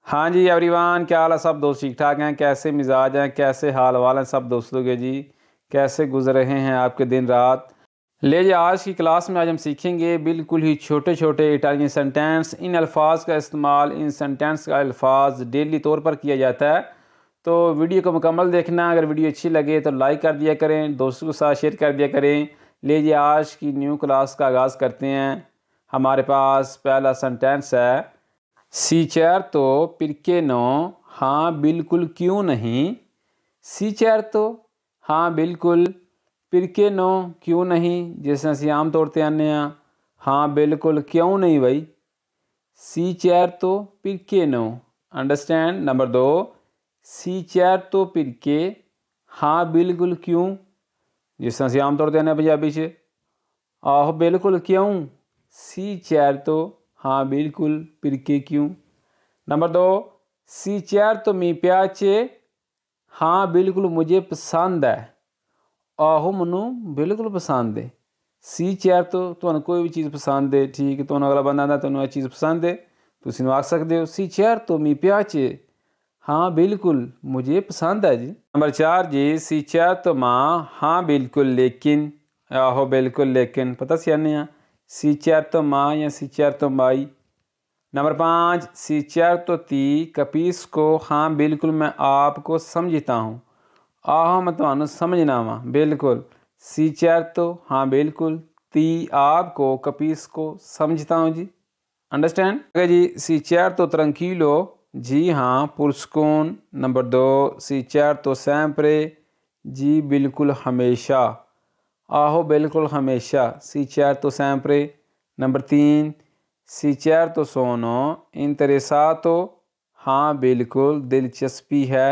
हाँ जी एवरीवन, क्या हाल है सब दोस्त? ठीक ठाक हैं? कैसे मिजाज हैं, कैसे हाल वाल हैं सब दोस्तों के जी? कैसे गुजर रहे हैं आपके दिन रात? ले जी, आज की क्लास में आज हम सीखेंगे बिल्कुल ही छोटे छोटे इटालियन सेंटेंस। इन अल्फाज का इस्तेमाल, इन सेंटेंस का अल्फाज डेली तौर पर किया जाता है। तो वीडियो को मुकम्मल देखना। अगर वीडियो अच्छी लगे तो लाइक कर दिया करें, दोस्तों के साथ शेयर कर दिया करें। ले जी, आज की न्यू क्लास का आगाज़ करते हैं। हमारे पास पहला सेंटेंस है, सी certo perché no, हाँ बिल्कुल क्यों नहीं। सी certo हाँ बिल्कुल, perché no क्यों नहीं, जैसे ਅਸੀਂ आम तौर ਤੇ आने हाँ बिल्कुल क्यों नहीं भाई। सी certo perché no, understand. Number 2, सी certo perché हाँ बिल्कुल क्यों, जिस ਅਸੀਂ आम तौर ਤੇ आने पंजाबी च आहो बिल्कुल क्यों। सी certo हाँ बिल्कुल, perché क्यों। नंबर 2, सी certo mi piace हाँ बिल्कुल मुझे पसंद है। आहो मनु बिल्कुल पसंद है। सी certo ਤੁਹਾਨੂੰ कोई भी चीज़ पसंद है, ठीक है, ਤੁਹਾਨੂੰ अगला बंदा आंदा ਤੁਹਾਨੂੰ ਇਹ चीज़ पसंद है, ਤੁਸੀਂ ਨੂੰ ਆਖ ਸਕਦੇ ਹੋ सी certo mi piace हाँ बिल्कुल मुझे पसंद है जी। नंबर 4 जी, सी certo ma हाँ बिल्कुल लेकिन, आहो बिल्कुल लेकिन पता सी आने सी certo ma या सी certo mai। नंबर 5, सी certo ti capisco हाँ बिल्कुल मैं आपको समझता हूँ। आहो मैं तुम्हें समझना वा बिल्कुल। सी certo हाँ बिल्कुल, ती आपको, capisco समझता हूँ जी, अंडरस्टैंड। अगर जी, सी certo tranquillo जी हाँ पुरस्कून। नंबर 2, सी certo sempre जी बिल्कुल हमेशा। आहो बिल्कुल हमेशा, सी certo sempre। नंबर 3, सी certo sono interessato हाँ बिल्कुल दिलचस्पी है।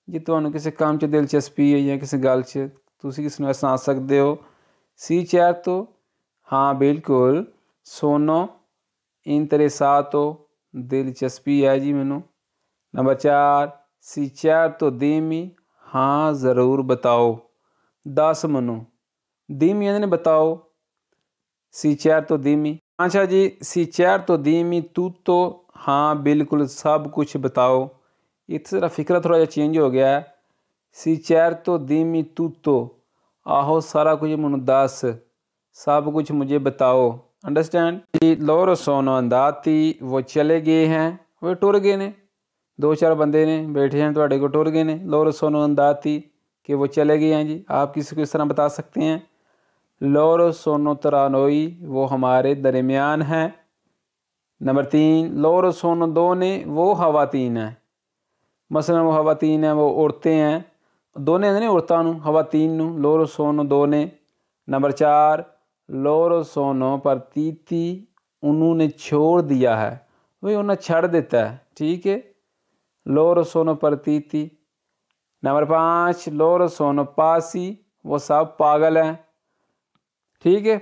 ਜੇ ਤੁਹਾਨੂੰ ਕਿਸੇ ਕੰਮ 'ਚ ਦਿਲਚਸਪੀ ਹੈ ਜਾਂ ਕਿਸੇ ਗੱਲ 'ਚ, ਤੁਸੀਂ ਕਿਸ ਨੂੰ ਸੁਣਾ ਸਕਦੇ ਹੋ सी certo हाँ बिल्कुल, sono interessato ਦਿਲਚਸਪੀ ਹੈ ਜੀ ਮੈਨੂੰ। नंबर 4, सी certo dimmi हाँ ज़रूर बताओ, दस मनु। dimmi यानी बताओ, सी certo dimmi। अच्छा जी, सी certo dimmi tutto हाँ बिल्कुल सब कुछ बताओ। इतना ज़रा फिक्रा थोड़ा जिहा चेंज हो गया है। सी certo dimmi tutto आहो सारा कुछ मैनू दस, सब कुछ मुझे बताओ, अंडरस्टैंड जी। loro sono andati वो चले गए हैं, वो टुर गए ने, 2-4 बंदे ने बैठे हैं ਤੁਹਾਡੇ को टुर गए ने। loro sono andati कि वो चले गए हैं जी। आप किसी को इस तरह बता सकते हैं। loro sono tra noi वो हमारे दरमियान हैं। नंबर 3, loro sono donne वो खवातीन हैं। मसलन वो खवातीन हैं, वो औरतें हैं। दोने नहीं औरतों नू, खवातीन नू loro sono donne। Number 4, loro sono partiti उन्होंने छोड़ दिया है, वही उन्हें छड़ देता है, ठीक है। loro sono partiti। Number 5, loro sono pazzi वो सब पागल हैं, ठीक है।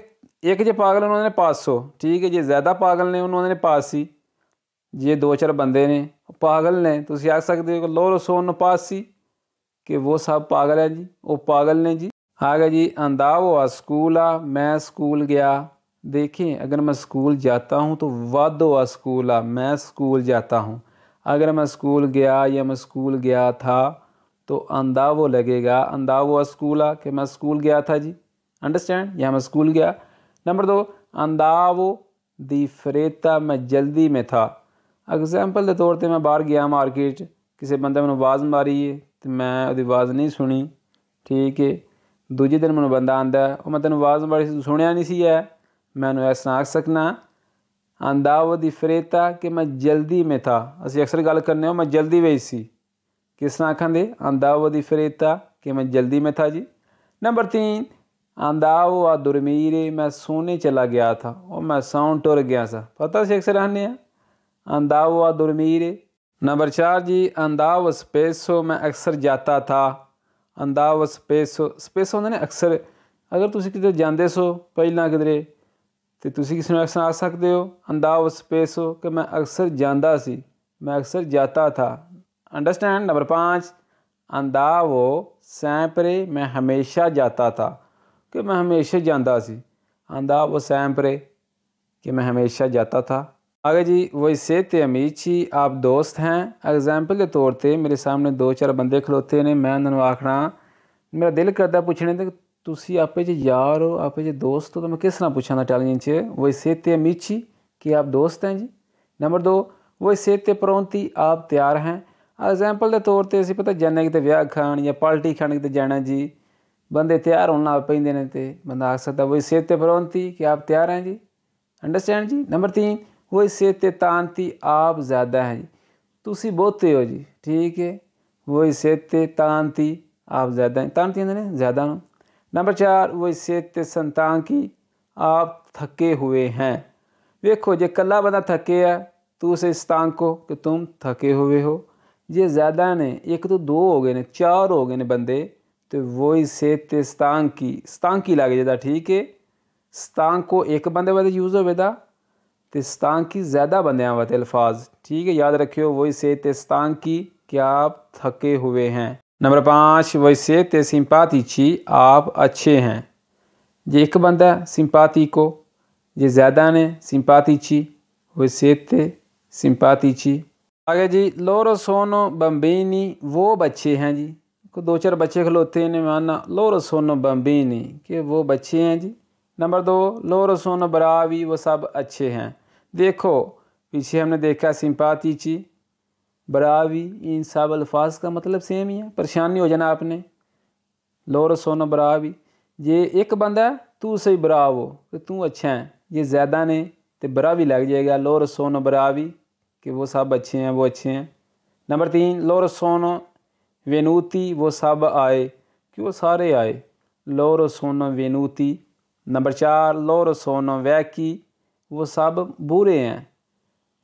एक जो पागल उन्होंने 500, ठीक है। जो ज़्यादा पागल ने उन्होंने 85। जे 2-4 बंदे ने पागल ने, तुम आख सकते हो loro sono pazzi कि वो सब पागल है जी, वो पागल ने जी। आगे जी, andavo a scuola मैं स्कूल गया। देखें, अगर मैं स्कूल जाता हूँ तो vado a scuola मैं स्कूल जाता हूँ। अगर मैं स्कूल गया या मैं स्कूल गया था तो andavo लगेगा, andavo a scuola कि मैं स्कूल गया था जी, अंडरस्टैंड। यहाँ मैं स्कूल गया। नंबर 2, andavo di fretta मैं जल्दी में था। एग्जाम्पल के तौर पर मैं बाहर गया मार्केट, किसी बंदे मैंने आवाज़ मारी है तो मैं उसकी आवाज़ नहीं सुनी, ठीक है। दूजे दिन मैंने बंदा आंदा है, मैं तेन आवाज़ मारी तू सुनिया नहीं सी है, मैंने ऐसा आख सकना andavo di fretta कि मैं जल्दी में था। असीं अक्सर गल करने मैं जल्दी में सी, किस तरह आखांदे andavo di fretta कि मैं जल्दी में था जी। नंबर 3, andavo a dormire मैं सोने चला गया था, और मैं सौन टुर गया सा, पता से अक्सर आने andavo a dormire। नंबर 4 जी, andavo spesso मैं अक्सर जाता था। andavo spesso, spesso होंदे ने अक्सर। अगर तुसीं किते जांदे सो पहलां किधरे तो तुसीं किसी नूं अक्सर आख सकते हो andavo spesso कि मैं अक्सर जांदा सी, मैं अक्सर जाता था, अंडरस्टैंड। नंबर 5, andavo sempre मैं हमेशा जाता था, कि मैं हमेशा जांदा सी। andavo sempre कि मैं हमेशा जाता था। आगे जी, वैसे ते अमीची आप दोस्त हैं। एग्जाम्पल के तौर पर मेरे सामने 2-4 बंदे खलोते ने, मैं उन्होंने आखना, मेरा दिल करता पुछने ते तुसी आपे च यार हो, आपे च दोस्त हो, तो मैं किस तरह पूछा इटालियन च वैसे ते अमीची कि आप दोस्त हैं जी। नंबर 2, वैसे ते परोंती आप तैयार हैं। एग्जाम्पल के तौर पर असीं पता जाने किते ब्याह खान या पार्टी खाने किते जाना जी, बंदे तैयार होने लग पैंदे ने ते बंदा आख सकता वैसे ते परोंती कि आप तैयार हैं जी। अंडरस्टैंड जी। नंबर 3, वैसे ते तांती आप ज़्यादा हैं जी, तुसी बहुते हो जी, ठीक है। वैसे ते तांती आप ज़्यादा हैं, तांती ने ज़्यादा हो। नंबर 4, वैसे ते संतांकी आप थके हुए हैं। वेखो जे कला बंदा थके है तो उसे स्तांको कि तुम थके हुए हो। जे ज़्यादा ने, एक तो 2 हो गए ने, 4 हो गए ने बंदे, तो वैसे ते स्तांकी लग जाता, ठीक है। स्तांको एक बंदे वास्ते यूज़ होवेगा तो स्तांकी ज़्यादा बंदियां वास्ते अल्फाज, ठीक है। याद रखियो वैसे ते स्तांकी कि आप थके हुए हैं। नंबर 5, वैसे ते सिंपातिची आप अच्छे हैं। जे एक बंदा सिंपातिको, जे ज़्यादा ने सिंपातिची, वैसे ते सिंपातिची। आगे जी, लोरो सोनो बम्बीनी वो बच्चे हैं जी। को 2-4 बच्चे खलोते हैं, माना लोरो सोनो बम्बीनी कि वो बच्चे हैं जी। नंबर 2, लोरो सोनो बरावी वो सब अच्छे हैं। देखो पीछे हमने देखा सिंपातिची, बरावी, इन सब अल्फाज का मतलब सेम ही है, परेशानी हो जाना आपने। लोरो सोनो बरावी, ये एक बंदा तू सही बरावो कि तू अच्छा है, ये ज़्यादा ने तो बरावी लग जाएगा, लोरो सोनो बरावी कि वो सब अच्छे हैं, वो अच्छे हैं। नंबर 3, लोरो सोनो वेनूती वो सब आए कि वो सारे आए, लोरो सोनो वेनूती। नंबर 4, लोरो सोनो वैकी वो सब बुरे हैं।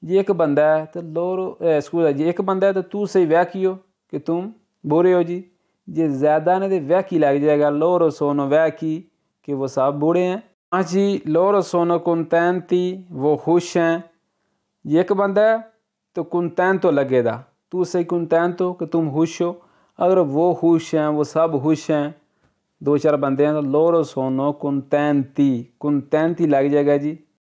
ये एक बंदा है तो लोरो स्कूल जी, एक बंदा है तो तू सही वैकी हो कि तुम बुरे हो जी। ये ज़्यादा ने तो वैकी लग जाएगा, लोरो सोनो वैकी कि वो सब बुरे हैं। हाँ जी, लोरो सोनो कुंतैंती वो खुश हैं। ये एक बंदा है तो कुंतैंतो लगेगा, तू सही कुंतैंतो कि तुम खुश हो। अगर वो खुश हैं, वो सब खुश हैं, 2-4 बंदे हैं, तो लोरो सोनो कुंतैंती लग जाएगा जी।